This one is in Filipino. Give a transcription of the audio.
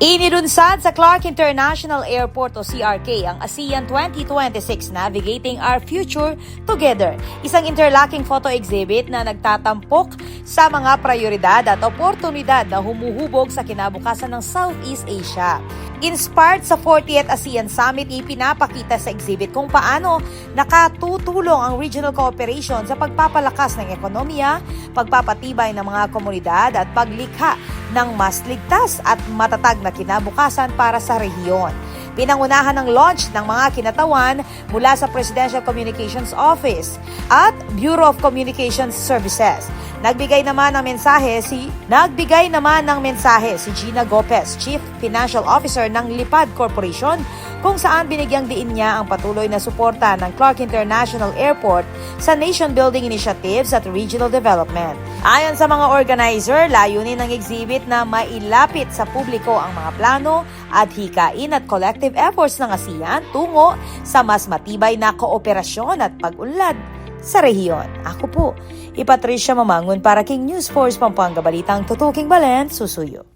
Inilunsad sa Clark International Airport o CRK ang ASEAN 2026 Navigating Our Future Together, isang interlocking photo exhibit na nagtatampok sa mga prioridad at oportunidad na humuhubog sa kinabukasan ng Southeast Asia. Inspired sa 40th ASEAN Summit, ipinapakita sa exhibit kung paano nakatutulong ang regional cooperation sa pagpapalakas ng ekonomiya, pagpapatibay ng mga komunidad at paglikha ng mas ligtas at matatag na kinabukasan para sa rehiyon. Pinangunahan ng launch ng mga kinatawan mula sa Presidential Communications Office at Bureau of Communications Services. Nagbigay naman ng mensahe si Gina Gopez, Chief Financial Officer ng Lipad Corporation, kung saan binigyang diin niya ang patuloy na suporta ng Clark International Airport sa nation-building initiatives at regional development. Ayon sa mga organizer, layunin ng exhibit na mailapit sa publiko ang mga plano, adhikain at collective efforts ng ASEAN tungo sa mas matibay na kooperasyon at pag-unlad sa rehiyon. Ako po, Patricia Mamangon para King News Force Pampanga Balitang Tutuking Balen, Susuyo.